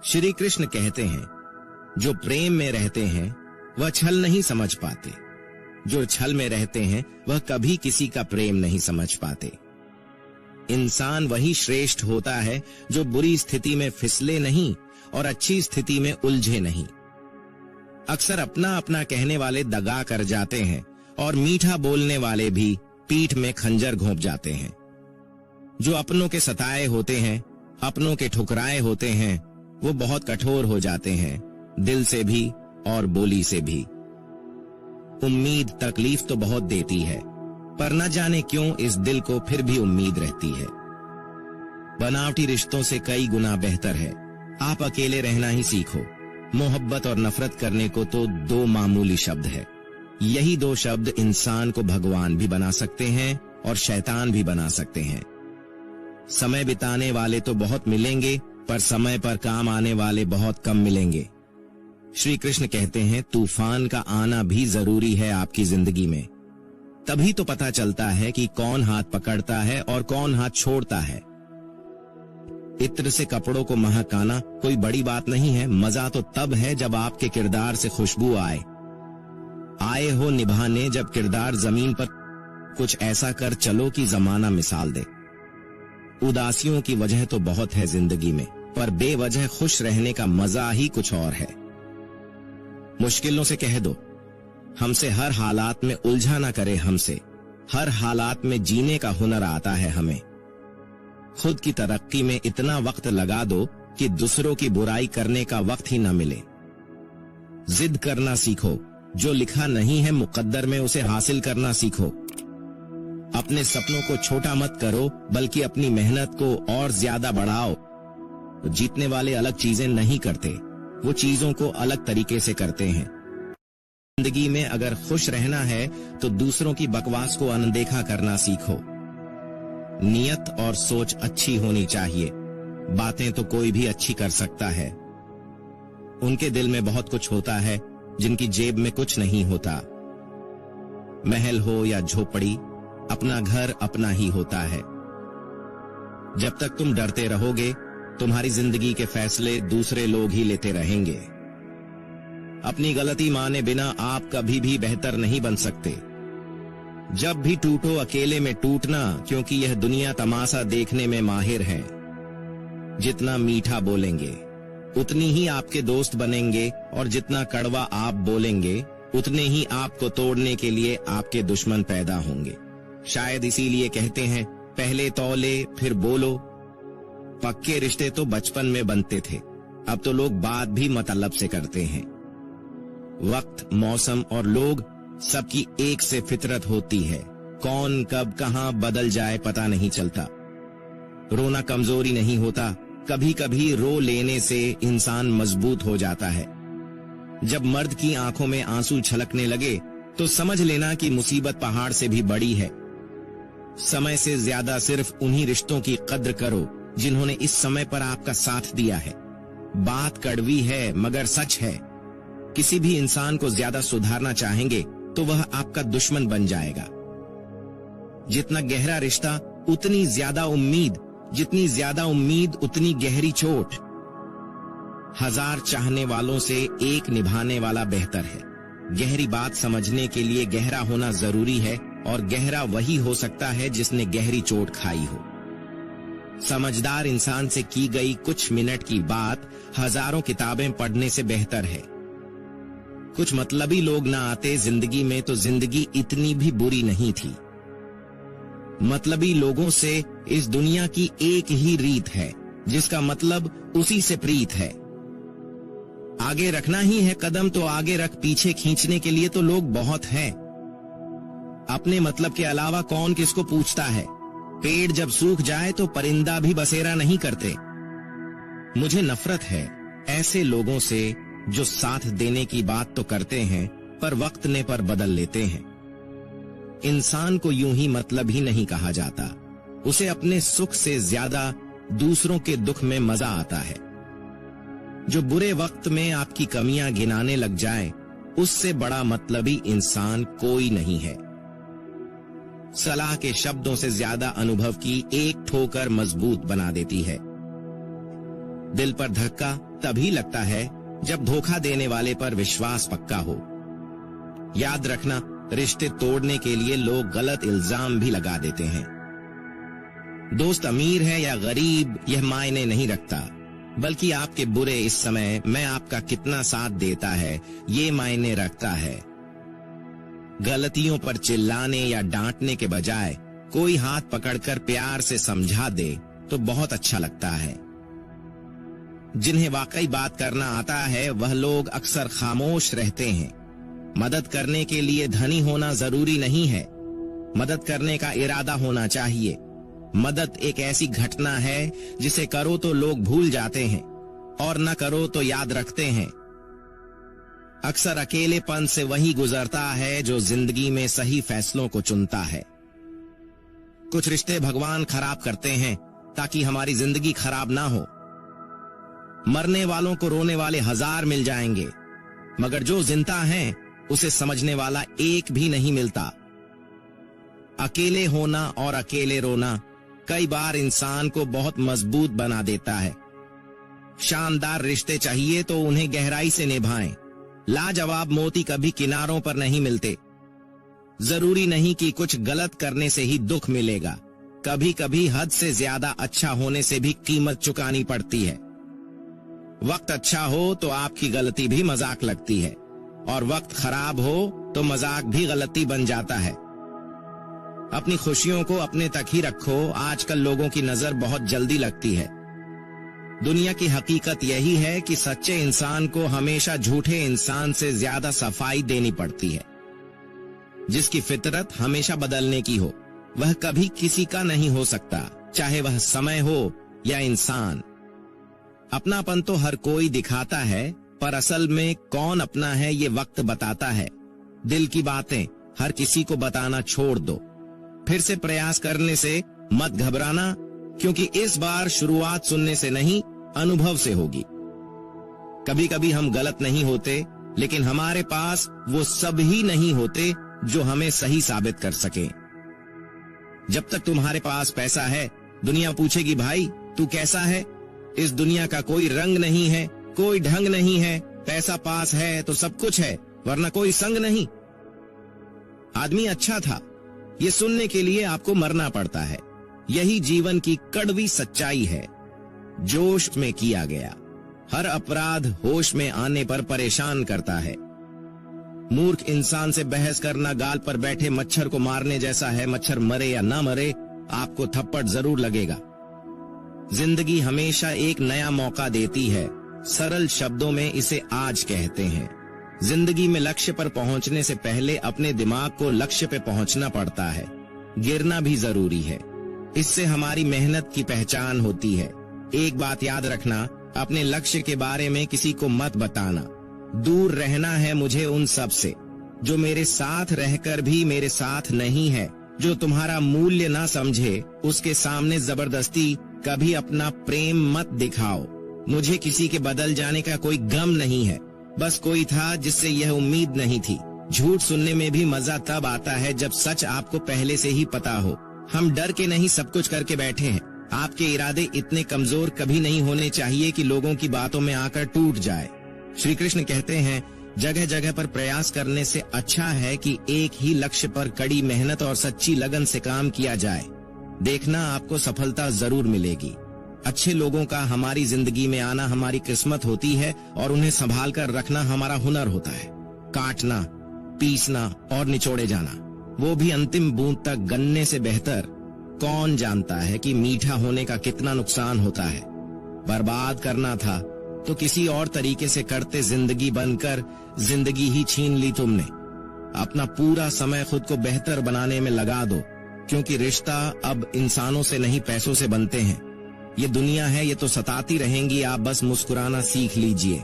श्री कृष्ण कहते हैं, जो प्रेम में रहते हैं वह छल नहीं समझ पाते, जो छल में रहते हैं वह कभी किसी का प्रेम नहीं समझ पाते। इंसान वही श्रेष्ठ होता है जो बुरी स्थिति में फिसले नहीं और अच्छी स्थिति में उलझे नहीं। अक्सर अपना अपना कहने वाले दगा कर जाते हैं और मीठा बोलने वाले भी पीठ में खंजर घोंप जाते हैं। जो अपनों के सताए होते हैं, अपनों के ठुकराए होते हैं, वो बहुत कठोर हो जाते हैं, दिल से भी और बोली से भी। उम्मीद तकलीफ तो बहुत देती है, पर न जाने क्यों इस दिल को फिर भी उम्मीद रहती है। बनावटी रिश्तों से कई गुना बेहतर है आप अकेले रहना ही सीखो। मोहब्बत और नफरत करने को तो दो मामूली शब्द है। यही दो शब्द इंसान को भगवान भी बना सकते हैं और शैतान भी बना सकते हैं। समय बिताने वाले तो बहुत मिलेंगे, पर समय पर काम आने वाले बहुत कम मिलेंगे। श्री कृष्ण कहते हैं, तूफान का आना भी जरूरी है आपकी जिंदगी में। तभी तो पता चलता है कि कौन हाथ पकड़ता है और कौन हाथ छोड़ता है। इत्र से कपड़ों को महकाना कोई बड़ी बात नहीं है। मजा तो तब है जब आपके किरदार से खुशबू आए हो निभाने, जब किरदार जमीन पर कुछ ऐसा कर चलो कि जमाना मिसाल दे। उदासियों की वजह तो बहुत है जिंदगी में, पर बेवजह खुश रहने का मजा ही कुछ और है। मुश्किलों से कह दो, हमसे हर हालात में उलझा ना करे, हमसे हर हालात में जीने का हुनर आता है हमें। खुद की तरक्की में इतना वक्त लगा दो कि दूसरों की बुराई करने का वक्त ही न मिले। जिद करना सीखो, जो लिखा नहीं है मुकद्दर में उसे हासिल करना सीखो। अपने सपनों को छोटा मत करो, बल्कि अपनी मेहनत को और ज्यादा बढ़ाओ। जीतने वाले अलग चीजें नहीं करते, वो चीजों को अलग तरीके से करते हैं। जिंदगी में अगर खुश रहना है तो दूसरों की बकवास को अनदेखा करना सीखो। नियत और सोच अच्छी होनी चाहिए। बातें तो कोई भी अच्छी कर सकता है। उनके दिल में बहुत कुछ होता है जिनकी जेब में कुछ नहीं होता। महल हो या झोपड़ी, अपना घर अपना ही होता है। जब तक तुम डरते रहोगे, तुम्हारी जिंदगी के फैसले दूसरे लोग ही लेते रहेंगे। अपनी गलती माने बिना आप कभी भी बेहतर नहीं बन सकते। जब भी टूटो अकेले में टूटना, क्योंकि यह दुनिया तमाशा देखने में माहिर है। जितना मीठा बोलेंगे उतनी ही आपके दोस्त बनेंगे, और जितना कड़वा आप बोलेंगे उतने ही आपको तोड़ने के लिए आपके दुश्मन पैदा होंगे। शायद इसीलिए कहते हैं, पहले तौले फिर बोलो। पक्के रिश्ते तो बचपन में बनते थे, अब तो लोग बात भी मतलब से करते हैं। वक्त, मौसम और लोग सबकी एक से फितरत होती है। कौन कब कहां बदल जाए पता नहीं चलता। रोना कमजोरी नहीं होता, कभी कभी रो लेने से इंसान मजबूत हो जाता है। जब मर्द की आंखों में आंसू छलकने लगे तो समझ लेना कि मुसीबत पहाड़ से भी बड़ी है। समय से ज्यादा सिर्फ उन्हीं रिश्तों की कद्र करो जिन्होंने इस समय पर आपका साथ दिया है। बात कड़वी है मगर सच है। किसी भी इंसान को ज्यादा सुधारना चाहेंगे तो वह आपका दुश्मन बन जाएगा। जितना गहरा रिश्ता उतनी ज्यादा उम्मीद, जितनी ज्यादा उम्मीद उतनी गहरी चोट। 1000 चाहने वालों से एक निभाने वाला बेहतर है। गहरी बात समझने के लिए गहरा होना जरूरी है, और गहरा वही हो सकता है जिसने गहरी चोट खाई हो। समझदार इंसान से की गई कुछ मिनट की बात हजारों किताबें पढ़ने से बेहतर है। कुछ मतलबी लोग ना आते जिंदगी में तो जिंदगी इतनी भी बुरी नहीं थी। मतलबी लोगों से इस दुनिया की एक ही रीत है, जिसका मतलब उसी से प्रीत है। आगे रखना ही है कदम तो आगे रख, पीछे खींचने के लिए तो लोग बहुत हैं। अपने मतलब के अलावा कौन किसको पूछता है। पेड़ जब सूख जाए तो परिंदा भी बसेरा नहीं करते। मुझे नफरत है ऐसे लोगों से जो साथ देने की बात तो करते हैं पर वक्त ने पर बदल लेते हैं। इंसान को यूं ही मतलब ही नहीं कहा जाता। उसे अपने सुख से ज्यादा दूसरों के दुख में मजा आता है। जो बुरे वक्त में आपकी कमियां गिनाने लग जाए, उससे बड़ा मतलबी इंसान कोई नहीं है। सलाह के शब्दों से ज्यादा अनुभव की एक ठोकर मजबूत बना देती है। दिल पर धक्का तभी लगता है जब धोखा देने वाले पर विश्वास पक्का हो। याद रखना, रिश्ते तोड़ने के लिए लोग गलत इल्जाम भी लगा देते हैं। दोस्त अमीर है या गरीब यह मायने नहीं रखता, बल्कि आपके बुरे इस समय में आपका कितना साथ देता है ये मायने रखता है। गलतियों पर चिल्लाने या डांटने के बजाय कोई हाथ पकड़कर प्यार से समझा दे तो बहुत अच्छा लगता है। जिन्हें वाकई बात करना आता है वह लोग अक्सर खामोश रहते हैं। मदद करने के लिए धनी होना जरूरी नहीं है, मदद करने का इरादा होना चाहिए। मदद एक ऐसी घटना है जिसे करो तो लोग भूल जाते हैं और न करो तो याद रखते हैं। अक्सर अकेलेपन से वही गुजरता है जो जिंदगी में सही फैसलों को चुनता है। कुछ रिश्ते भगवान खराब करते हैं ताकि हमारी जिंदगी खराब ना हो। मरने वालों को रोने वाले 1000 मिल जाएंगे, मगर जो जिंदा है उसे समझने वाला एक भी नहीं मिलता। अकेले होना और अकेले रोना कई बार इंसान को बहुत मजबूत बना देता है। शानदार रिश्ते चाहिए तो उन्हें गहराई से निभाएं। लाजवाब मोती कभी किनारों पर नहीं मिलते। जरूरी नहीं कि कुछ गलत करने से ही दुख मिलेगा, कभी कभी हद से ज्यादा अच्छा होने से भी कीमत चुकानी पड़ती है। वक्त अच्छा हो तो आपकी गलती भी मजाक लगती है, और वक्त खराब हो तो मजाक भी गलती बन जाता है। अपनी खुशियों को अपने तक ही रखो। आजकल लोगों की नजर बहुत जल्दी लगती है। दुनिया की हकीकत यही है कि सच्चे इंसान को हमेशा झूठे इंसान से ज्यादा सफाई देनी पड़ती है। जिसकी फितरत हमेशा बदलने की हो वह कभी किसी का नहीं हो सकता, चाहे वह समय हो या इंसान। अपनापन तो हर कोई दिखाता है, पर असल में कौन अपना है ये वक्त बताता है। दिल की बातें हर किसी को बताना छोड़ दो। फिर से प्रयास करने से मत घबराना, क्योंकि इस बार शुरुआत सुनने से नहीं अनुभव से होगी। कभी कभी हम गलत नहीं होते, लेकिन हमारे पास वो सब ही नहीं होते जो हमें सही साबित कर सके। जब तक तुम्हारे पास पैसा है दुनिया पूछेगी भाई तू कैसा है। इस दुनिया का कोई रंग नहीं है, कोई ढंग नहीं है। पैसा पास है तो सब कुछ है, वरना कोई संग नहीं। आदमी अच्छा था ये सुनने के लिए आपको मरना पड़ता है। यही जीवन की कड़वी सच्चाई है। जोश में किया गया हर अपराध होश में आने पर परेशान करता है। मूर्ख इंसान से बहस करना गाल पर बैठे मच्छर को मारने जैसा है। मच्छर मरे या ना मरे आपको थप्पड़ जरूर लगेगा। जिंदगी हमेशा एक नया मौका देती है। सरल शब्दों में इसे आज कहते हैं। जिंदगी में लक्ष्य पर पहुंचने से पहले अपने दिमाग को लक्ष्य पे पहुंचना पड़ता है। गिरना भी जरूरी है, इससे हमारी मेहनत की पहचान होती है। एक बात याद रखना, अपने लक्ष्य के बारे में किसी को मत बताना। दूर रहना है मुझे उन सब से जो मेरे साथ रहकर भी मेरे साथ नहीं है। जो तुम्हारा मूल्य ना समझे उसके सामने जबरदस्ती कभी अपना प्रेम मत दिखाओ। मुझे किसी के बदल जाने का कोई गम नहीं है, बस कोई था जिससे यह उम्मीद नहीं थी। झूठ सुनने में भी मजा तब आता है जब सच आपको पहले से ही पता हो। हम डर के नहीं सब कुछ करके बैठे हैं। आपके इरादे इतने कमजोर कभी नहीं होने चाहिए कि लोगों की बातों में आकर टूट जाए। श्री कृष्ण कहते हैं जगह जगह पर प्रयास करने से अच्छा है कि एक ही लक्ष्य पर कड़ी मेहनत और सच्ची लगन से काम किया जाए। देखना आपको सफलता जरूर मिलेगी। अच्छे लोगों का हमारी जिंदगी में आना हमारी किस्मत होती है और उन्हें संभाल कर रखना हमारा हुनर होता है। काटना, पीसना और निचोड़े जाना, वो भी अंतिम बूंद तक गन्ने से बेहतर। कौन जानता है कि मीठा होने का कितना नुकसान होता है। बर्बाद करना था तो किसी और तरीके से करते, जिंदगी बनकर जिंदगी ही छीन ली तुमने। अपना पूरा समय खुद को बेहतर बनाने में लगा दो, क्योंकि रिश्ता अब इंसानों से नहीं पैसों से बनते हैं। ये दुनिया है, ये तो सताती रहेंगी, आप बस मुस्कुराना सीख लीजिए।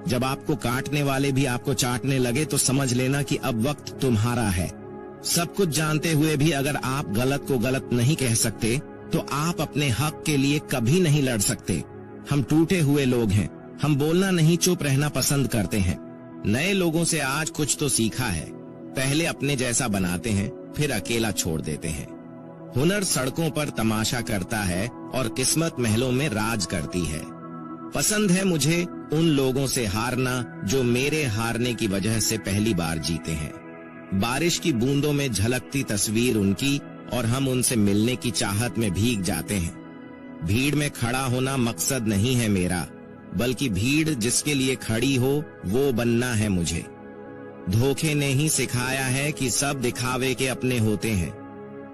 जब आपको काटने वाले भी आपको चाटने लगे तो समझ लेना कि अब वक्त तुम्हारा है। सब कुछ जानते हुए भी अगर आप गलत को गलत नहीं कह सकते तो आप अपने हक के लिए कभी नहीं लड़ सकते। हम टूटे हुए लोग हैं, हम बोलना नहीं चुप रहना पसंद करते हैं। नए लोगों से आज कुछ तो सीखा है। पहले अपने जैसा बनाते हैं, फिर अकेला छोड़ देते हैं। हुनर सड़कों पर तमाशा करता है और किस्मत महलों में राज करती है। पसंद है मुझे उन लोगों से हारना जो मेरे हारने की वजह से पहली बार जीते हैं। बारिश की बूंदों में झलकती तस्वीर उनकी और हम उनसे मिलने की चाहत में भीग जाते हैं। भीड़ में खड़ा होना मकसद नहीं है मेरा, बल्कि भीड़ जिसके लिए खड़ी हो वो बनना है मुझे। धोखे ने ही सिखाया है कि सब दिखावे के अपने होते हैं।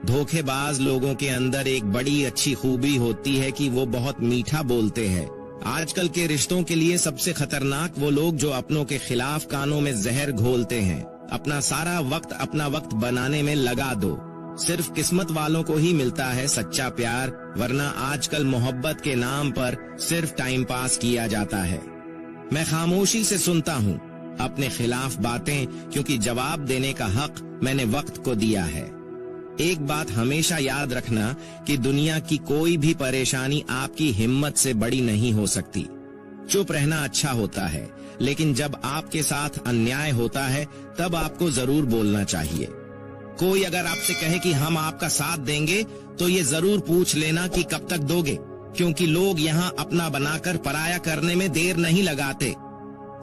धोखेबाज लोगों के अंदर एक बड़ी अच्छी खूबी होती है कि वो बहुत मीठा बोलते हैं। आजकल के रिश्तों के लिए सबसे खतरनाक वो लोग जो अपनों के खिलाफ कानों में जहर घोलते हैं। अपना सारा वक्त अपना वक्त बनाने में लगा दो। सिर्फ किस्मत वालों को ही मिलता है सच्चा प्यार, वरना आजकल मोहब्बत के नाम पर सिर्फ टाइम पास किया जाता है। मैं खामोशी से सुनता हूँ अपने खिलाफ बातें, क्योंकि जवाब देने का हक मैंने वक्त को दिया है। एक बात हमेशा याद रखना कि दुनिया की कोई भी परेशानी आपकी हिम्मत से बड़ी नहीं हो सकती। चुप रहना अच्छा होता है, लेकिन जब आपके साथ अन्याय होता है तब आपको जरूर बोलना चाहिए। कोई अगर आपसे कहे कि हम आपका साथ देंगे तो ये जरूर पूछ लेना कि कब तक दोगे, क्योंकि लोग यहाँ अपना बनाकर पराया करने में देर नहीं लगाते।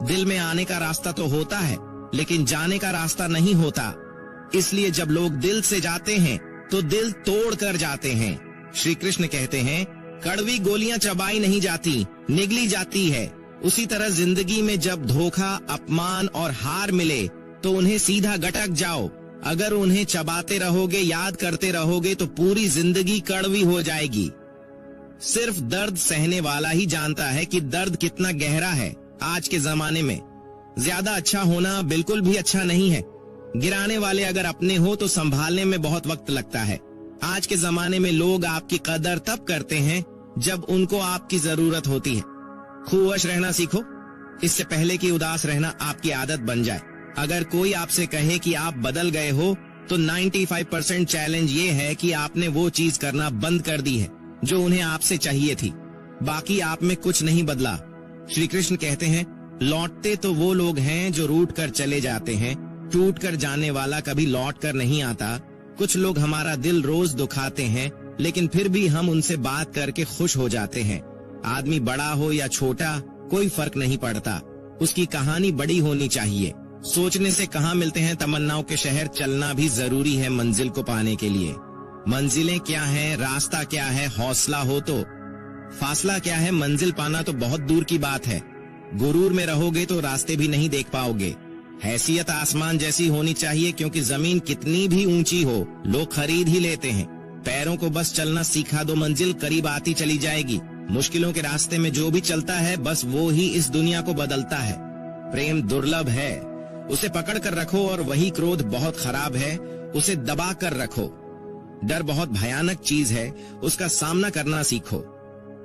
दिल में आने का रास्ता तो होता है, लेकिन जाने का रास्ता नहीं होता। इसलिए जब लोग दिल से जाते हैं तो दिल तोड़ कर जाते हैं। श्री कृष्ण कहते हैं, कड़वी गोलियां चबाई नहीं जाती, निगली जाती है। उसी तरह जिंदगी में जब धोखा, अपमान और हार मिले तो उन्हें सीधा गटक जाओ। अगर उन्हें चबाते रहोगे, याद करते रहोगे तो पूरी जिंदगी कड़वी हो जाएगी। सिर्फ दर्द सहने वाला ही जानता है कि दर्द कितना गहरा है। आज के जमाने में ज्यादा अच्छा होना बिल्कुल भी अच्छा नहीं है। गिराने वाले अगर अपने हो तो संभालने में बहुत वक्त लगता है। आज के जमाने में लोग आपकी कदर तब करते हैं जब उनको आपकी जरूरत होती है। खुश रहना सीखो, इससे पहले कि उदास रहना आपकी आदत बन जाए। अगर कोई आपसे कहे कि आप बदल गए हो तो 95% चैलेंज ये है कि आपने वो चीज करना बंद कर दी है जो उन्हें आपसे चाहिए थी। बाकी आप में कुछ नहीं बदला। श्री कृष्ण कहते हैं, लौटते तो वो लोग हैं जो रूठ कर चले जाते हैं, टूट कर जाने वाला कभी लौट कर नहीं आता। कुछ लोग हमारा दिल रोज दुखाते हैं, लेकिन फिर भी हम उनसे बात करके खुश हो जाते हैं। आदमी बड़ा हो या छोटा कोई फर्क नहीं पड़ता, उसकी कहानी बड़ी होनी चाहिए। सोचने से कहाँ मिलते हैं तमन्नाओं के शहर, चलना भी जरूरी है मंजिल को पाने के लिए। मंजिलें क्या है, रास्ता क्या है, हौसला हो तो फासला क्या है, मंजिल पाना तो बहुत दूर की बात है। गुरूर में रहोगे तो रास्ते भी नहीं देख पाओगे। हैसियत आसमान जैसी होनी चाहिए, क्योंकि जमीन कितनी भी ऊंची हो लोग खरीद ही लेते हैं। पैरों को बस चलना सिखा दो, मंजिल करीब आती चली जाएगी। मुश्किलों के रास्ते में जो भी चलता है बस वो ही इस दुनिया को बदलता है। प्रेम दुर्लभ है, उसे पकड़ कर रखो, और वही क्रोध बहुत खराब है, उसे दबा कर रखो। डर बहुत भयानक चीज है, उसका सामना करना सीखो।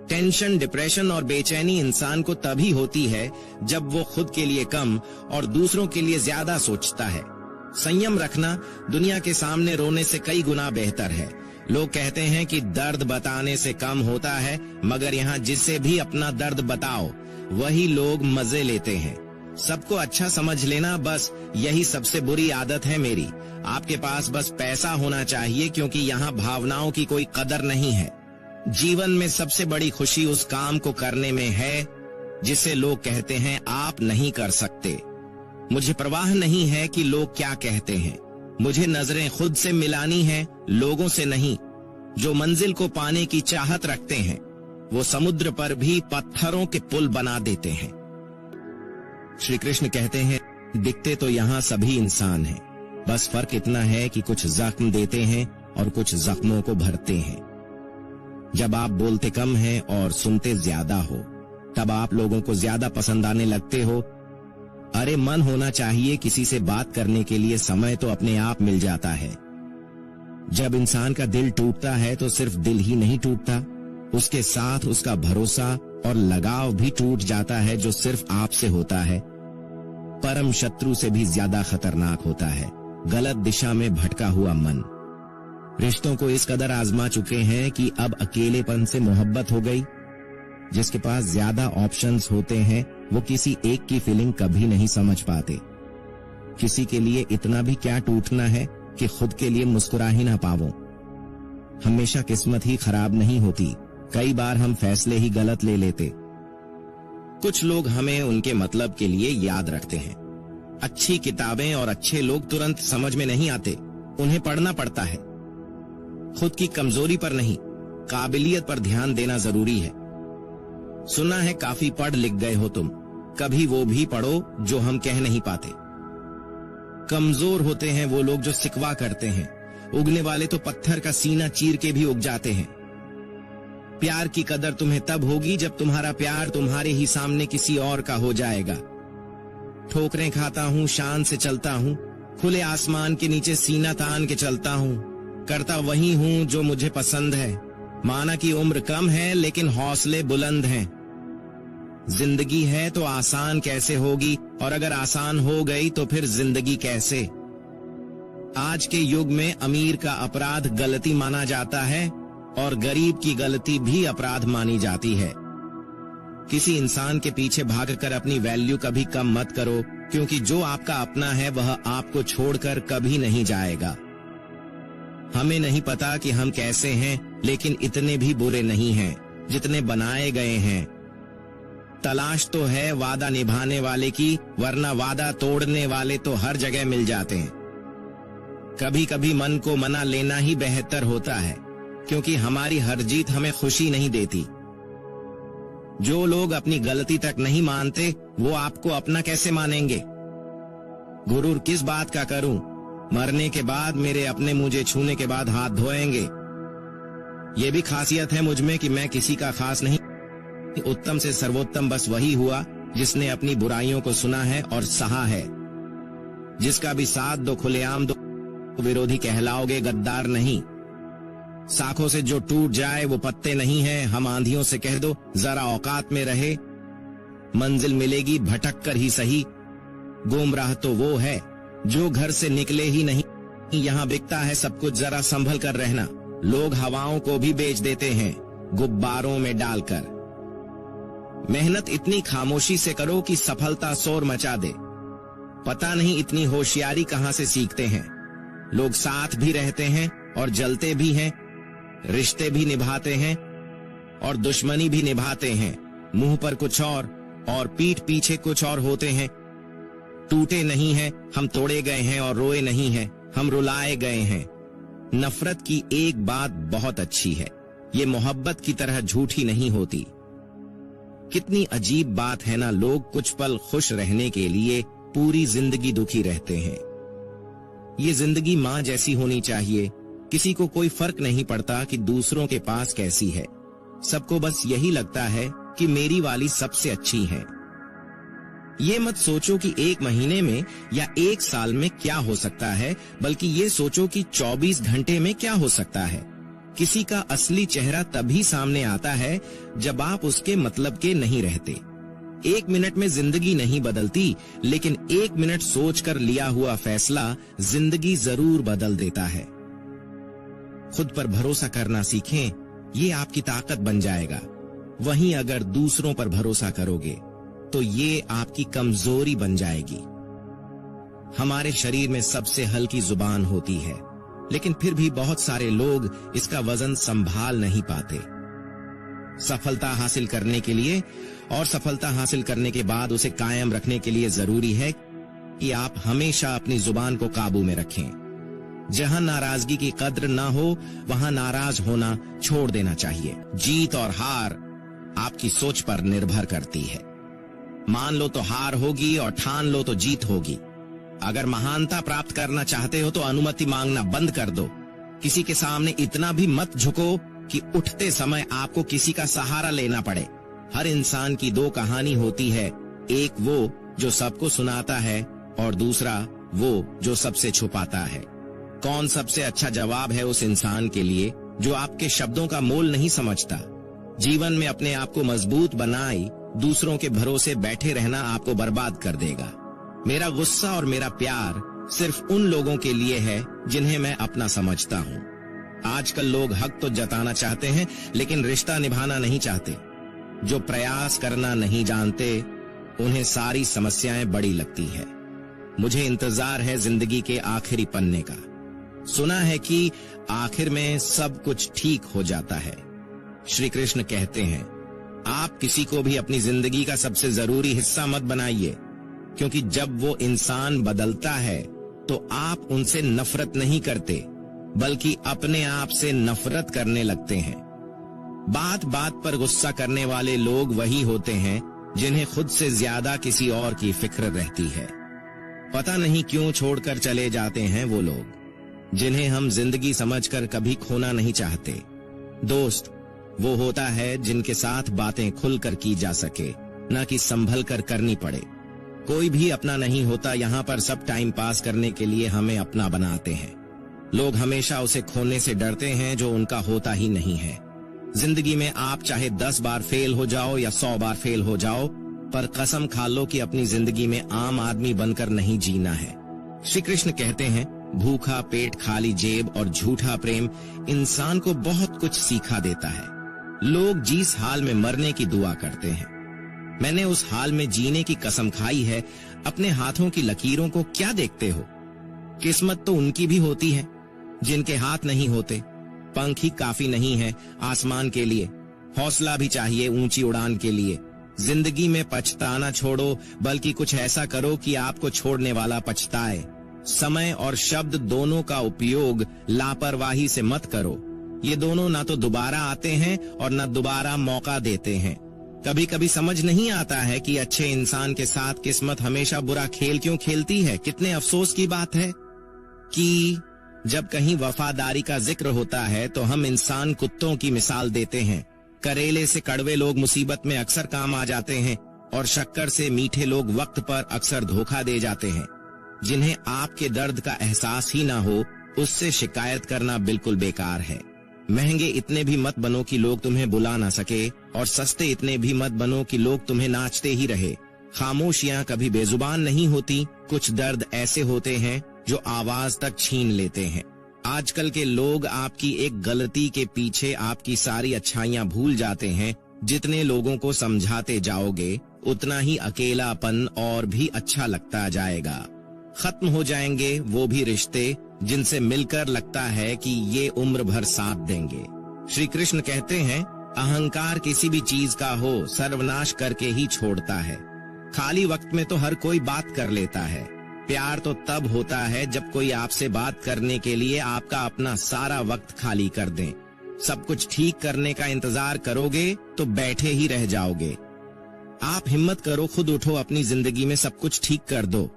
टेंशन, डिप्रेशन और बेचैनी इंसान को तभी होती है जब वो खुद के लिए कम और दूसरों के लिए ज्यादा सोचता है। संयम रखना दुनिया के सामने रोने से कई गुना बेहतर है। लोग कहते हैं कि दर्द बताने से कम होता है, मगर यहाँ जिससे भी अपना दर्द बताओ वही लोग मजे लेते हैं। सबको अच्छा समझ लेना, बस यही सबसे बुरी आदत है मेरी। आपके पास बस पैसा होना चाहिए, क्योंकि यहाँ भावनाओं की कोई कदर नहीं है। जीवन में सबसे बड़ी खुशी उस काम को करने में है जिसे लोग कहते हैं आप नहीं कर सकते। मुझे परवाह नहीं है कि लोग क्या कहते हैं, मुझे नजरें खुद से मिलानी है, लोगों से नहीं। जो मंजिल को पाने की चाहत रखते हैं वो समुद्र पर भी पत्थरों के पुल बना देते हैं। श्री कृष्ण कहते हैं, दिखते तो यहाँ सभी इंसान हैं, बस फर्क इतना है कि कुछ जख्म देते हैं और कुछ जख्मों को भरते हैं। जब आप बोलते कम हैं और सुनते ज्यादा हो, तब आप लोगों को ज्यादा पसंद आने लगते हो। अरे मन होना चाहिए, किसी से बात करने के लिए समय तो अपने आप मिल जाता है। जब इंसान का दिल टूटता है तो सिर्फ दिल ही नहीं टूटता, उसके साथ उसका भरोसा और लगाव भी टूट जाता है, जो सिर्फ आपसे होता है। परम शत्रु से भी ज्यादा खतरनाक होता है गलत दिशा में भटका हुआ मन। रिश्तों को इस कदर आजमा चुके हैं कि अब अकेलेपन से मोहब्बत हो गई। जिसके पास ज्यादा ऑप्शंस होते हैं वो किसी एक की फीलिंग कभी नहीं समझ पाते। किसी के लिए इतना भी क्या टूटना है कि खुद के लिए मुस्कुरा ही ना पावो। हमेशा किस्मत ही खराब नहीं होती, कई बार हम फैसले ही गलत ले लेते। कुछ लोग हमें उनके मतलब के लिए याद रखते हैं। अच्छी किताबें और अच्छे लोग तुरंत समझ में नहीं आते, उन्हें पढ़ना पड़ता है। खुद की कमजोरी पर नहीं, काबिलियत पर ध्यान देना जरूरी है। सुना है काफी पढ़ लिख गए हो तुम, कभी वो भी पढ़ो जो हम कह नहीं पाते। कमजोर होते हैं वो लोग जो सिकवा करते हैं, उगने वाले तो पत्थर का सीना चीर के भी उग जाते हैं। प्यार की कदर तुम्हें तब होगी जब तुम्हारा प्यार तुम्हारे ही सामने किसी और का हो जाएगा। ठोकरें खाता हूँ, शान से चलता हूँ, खुले आसमान के नीचे सीना तान के चलता हूँ, करता वही हूँ जो मुझे पसंद है। माना कि उम्र कम है लेकिन हौसले बुलंद हैं। जिंदगी है तो आसान कैसे होगी, और अगर आसान हो गई तो फिर जिंदगी कैसे। आज के युग में अमीर का अपराध गलती माना जाता है और गरीब की गलती भी अपराध मानी जाती है। किसी इंसान के पीछे भागकर अपनी वैल्यू कभी कम मत करो, क्योंकि जो आपका अपना है वह आपको छोड़कर कभी नहीं जाएगा। हमें नहीं पता कि हम कैसे हैं, लेकिन इतने भी बुरे नहीं हैं जितने बनाए गए हैं। तलाश तो है वादा निभाने वाले की, वरना वादा तोड़ने वाले तो हर जगह मिल जाते हैं। कभी कभी मन को मना लेना ही बेहतर होता है, क्योंकि हमारी हर जीत हमें खुशी नहीं देती। जो लोग अपनी गलती तक नहीं मानते वो आपको अपना कैसे मानेंगे। गुरूर किस बात का करूं, मरने के बाद मेरे अपने मुझे छूने के बाद हाथ धोएंगे। ये भी खासियत है मुझ में कि मैं किसी का खास नहीं, उत्तम से सर्वोत्तम बस वही हुआ जिसने अपनी बुराइयों को सुना है और सहा है। जिसका भी साथ दो खुलेआम दो, विरोधी कहलाओगे गद्दार नहीं। साखों से जो टूट जाए वो पत्ते नहीं है, हम आंधियों से कह दो जरा औकात में रहे। मंजिल मिलेगी भटक कर ही सही, गुमराह तो वो है जो घर से निकले ही नहीं। यहाँ बिकता है सब कुछ, जरा संभल कर रहना। लोग हवाओं को भी बेच देते हैं गुब्बारों में डालकर। मेहनत इतनी खामोशी से करो कि सफलता शोर मचा दे। पता नहीं इतनी होशियारी कहां से सीखते हैं। लोग साथ भी रहते हैं और जलते भी हैं, रिश्ते भी निभाते हैं और दुश्मनी भी निभाते हैं। मुंह पर कुछ और पीठ पीछे कुछ और होते हैं। टूटे नहीं हैं हम, तोड़े गए हैं, और रोए नहीं हैं हम, रुलाए गए हैं। नफरत की एक बात बहुत अच्छी है, ये मोहब्बत की तरह झूठी नहीं होती। कितनी अजीब बात है ना, लोग कुछ पल खुश रहने के लिए पूरी जिंदगी दुखी रहते हैं। ये जिंदगी माँ जैसी होनी चाहिए, किसी को कोई फर्क नहीं पड़ता कि दूसरों के पास कैसी है। सबको बस यही लगता है कि मेरी वाली सबसे अच्छी है। ये मत सोचो कि एक महीने में या एक साल में क्या हो सकता है, बल्कि ये सोचो कि 24 घंटे में क्या हो सकता है। किसी का असली चेहरा तभी सामने आता है जब आप उसके मतलब के नहीं रहते। 1 मिनट में जिंदगी नहीं बदलती, लेकिन 1 मिनट सोचकर लिया हुआ फैसला जिंदगी जरूर बदल देता है। खुद पर भरोसा करना सीखें, ये आपकी ताकत बन जाएगा। वहीं अगर दूसरों पर भरोसा करोगे तो ये आपकी कमजोरी बन जाएगी। हमारे शरीर में सबसे हल्की जुबान होती है, लेकिन फिर भी बहुत सारे लोग इसका वजन संभाल नहीं पाते। सफलता हासिल करने के लिए और सफलता हासिल करने के बाद उसे कायम रखने के लिए जरूरी है कि आप हमेशा अपनी जुबान को काबू में रखें। जहां नाराजगी की कद्र ना हो वहां नाराज होना छोड़ देना चाहिए। जीत और हार आपकी सोच पर निर्भर करती है। मान लो तो हार होगी और ठान लो तो जीत होगी। अगर महानता प्राप्त करना चाहते हो तो अनुमति मांगना बंद कर दो। किसी के सामने इतना भी मत झुको कि उठते समय आपको किसी का सहारा लेना पड़े। हर इंसान की 2 कहानी होती है, एक वो जो सबको सुनाता है और दूसरा वो जो सबसे छुपाता है। कौन सबसे अच्छा जवाब है उस इंसान के लिए जो आपके शब्दों का मोल नहीं समझता। जीवन में अपने आप को मजबूत बनाए दूसरों के भरोसे बैठे रहना आपको बर्बाद कर देगा। मेरा गुस्सा और मेरा प्यार सिर्फ उन लोगों के लिए है जिन्हें मैं अपना समझता हूँ। आजकल लोग हक तो जताना चाहते हैं लेकिन रिश्ता निभाना नहीं चाहते। जो प्रयास करना नहीं जानते उन्हें सारी समस्याएं बड़ी लगती है। मुझे इंतजार है जिंदगी के आखिरी पन्ने का। सुना है कि आखिर में सब कुछ ठीक हो जाता है। श्री कृष्ण कहते हैं, आप किसी को भी अपनी जिंदगी का सबसे जरूरी हिस्सा मत बनाइए, क्योंकि जब वो इंसान बदलता है तो आप उनसे नफरत नहीं करते, बल्कि अपने आप से नफरत करने लगते हैं। बात बात पर गुस्सा करने वाले लोग वही होते हैं जिन्हें खुद से ज्यादा किसी और की फिक्र रहती है। पता नहीं क्यों छोड़कर चले जाते हैं वो लोग जिन्हें हम जिंदगी समझकर कभी खोना नहीं चाहते। दोस्त वो होता है जिनके साथ बातें खुलकर की जा सके, न कि संभल कर करनी पड़े। कोई भी अपना नहीं होता, यहाँ पर सब टाइम पास करने के लिए हमें अपना बनाते हैं। लोग हमेशा उसे खोने से डरते हैं जो उनका होता ही नहीं है। जिंदगी में आप चाहे 10 बार फेल हो जाओ या 100 बार फेल हो जाओ, पर कसम खा लो कि अपनी जिंदगी में आम आदमी बनकर नहीं जीना है। श्री कृष्ण कहते हैं, भूखा पेट, खाली जेब और झूठा प्रेम इंसान को बहुत कुछ सिखा देता है। लोग जिस हाल में मरने की दुआ करते हैं, मैंने उस हाल में जीने की कसम खाई है। अपने हाथों की लकीरों को क्या देखते हो? किस्मत तो उनकी भी होती है जिनके हाथ नहीं होते। पंख ही काफी नहीं है आसमान के लिए, हौसला भी चाहिए ऊंची उड़ान के लिए। जिंदगी में पछताना छोड़ो, बल्कि कुछ ऐसा करो कि आपको छोड़ने वाला पछताए। समय और शब्द दोनों का उपयोग लापरवाही से मत करो। ये दोनों ना तो दोबारा आते हैं और न दोबारा मौका देते हैं। कभी कभी समझ नहीं आता है कि अच्छे इंसान के साथ किस्मत हमेशा बुरा खेल क्यों खेलती है। कितने अफसोस की बात है कि जब कहीं वफादारी का जिक्र होता है तो हम इंसान कुत्तों की मिसाल देते हैं। करेले से कड़वे लोग मुसीबत में अक्सर काम आ जाते हैं और शक्कर से मीठे लोग वक्त पर अक्सर धोखा दे जाते हैं। जिन्हें आपके दर्द का एहसास ही ना हो, उससे शिकायत करना बिल्कुल बेकार है। महंगे इतने भी मत बनो कि लोग तुम्हें बुला ना सके, और सस्ते इतने भी मत बनो कि लोग तुम्हें नाचते ही रहे। खामोशियां कभी बेजुबान नहीं होती। कुछ दर्द ऐसे होते हैं जो आवाज तक छीन लेते हैं। आजकल के लोग आपकी एक गलती के पीछे आपकी सारी अच्छाइयां भूल जाते हैं। जितने लोगों को समझाते जाओगे उतना ही अकेलापन और भी अच्छा लगता जाएगा। खत्म हो जाएंगे वो भी रिश्ते जिनसे मिलकर लगता है कि ये उम्र भर साथ देंगे। श्री कृष्ण कहते हैं, अहंकार किसी भी चीज का हो सर्वनाश करके ही छोड़ता है। खाली वक्त में तो हर कोई बात कर लेता है। प्यार तो तब होता है जब कोई आपसे बात करने के लिए आपका अपना सारा वक्त खाली कर दे। सब कुछ ठीक करने का इंतजार करोगे तो बैठे ही रह जाओगे। आप हिम्मत करो, खुद उठो, अपनी जिंदगी में सब कुछ ठीक कर दो।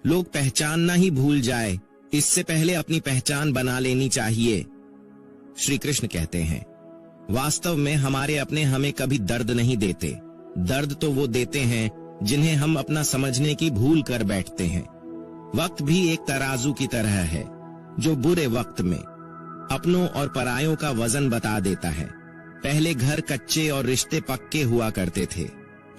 लोग पहचानना ही भूल जाए, इससे पहले अपनी पहचान बना लेनी चाहिए। श्री कृष्ण कहते हैं, वास्तव में हमारे अपने हमें कभी दर्द नहीं देते। दर्द तो वो देते हैं जिन्हें हम अपना समझने की भूल कर बैठते हैं। वक्त भी एक तराजू की तरह है जो बुरे वक्त में अपनों और परायों का वजन बता देता है। पहले घर कच्चे और रिश्ते पक्के हुआ करते थे,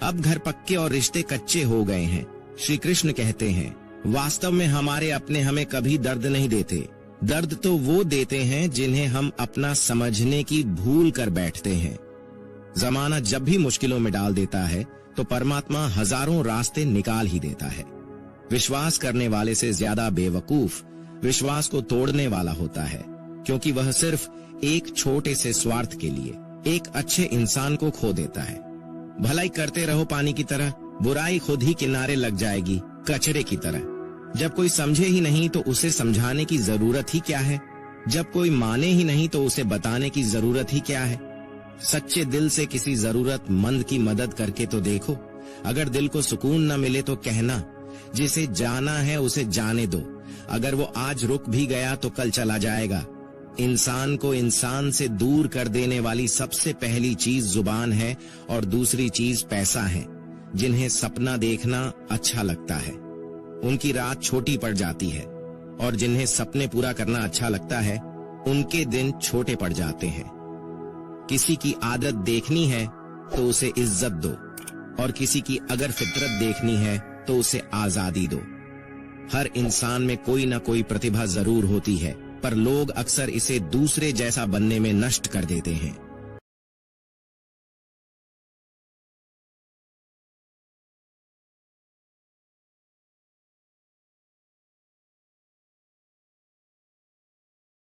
अब घर पक्के और रिश्ते कच्चे हो गए हैं। श्री कृष्ण कहते हैं, वास्तव में हमारे अपने हमें कभी दर्द नहीं देते। दर्द तो वो देते हैं जिन्हें हम अपना समझने की भूल कर बैठते हैं। जमाना जब भी मुश्किलों में डाल देता है तो परमात्मा हजारों रास्ते निकाल ही देता है। विश्वास करने वाले से ज्यादा बेवकूफ विश्वास को तोड़ने वाला होता है, क्योंकि वह सिर्फ एक छोटे से स्वार्थ के लिए एक अच्छे इंसान को खो देता है। भलाई करते रहो पानी की तरह, बुराई खुद ही किनारे लग जाएगी कचरे की तरह। जब कोई समझे ही नहीं तो उसे समझाने की जरूरत ही क्या है। जब कोई माने ही नहीं तो उसे बताने की जरूरत ही क्या है। सच्चे दिल से किसी जरूरतमंद की मदद करके तो देखो। अगर दिल को सुकून न मिले तो कहना, जिसे जाना है उसे जाने दो। अगर वो आज रुक भी गया तो कल चला जाएगा। इंसान को इंसान से दूर कर देने वाली सबसे पहली चीज जुबान है और दूसरी चीज पैसा है। जिन्हें सपना देखना अच्छा लगता है उनकी रात छोटी पड़ जाती है, और जिन्हें सपने पूरा करना अच्छा लगता है उनके दिन छोटे पड़ जाते हैं। किसी की आदत देखनी है तो उसे इज्जत दो, और किसी की अगर फितरत देखनी है तो उसे आजादी दो। हर इंसान में कोई न कोई प्रतिभा जरूर होती है, पर लोग अक्सर इसे दूसरे जैसा बनने में नष्ट कर देते हैं।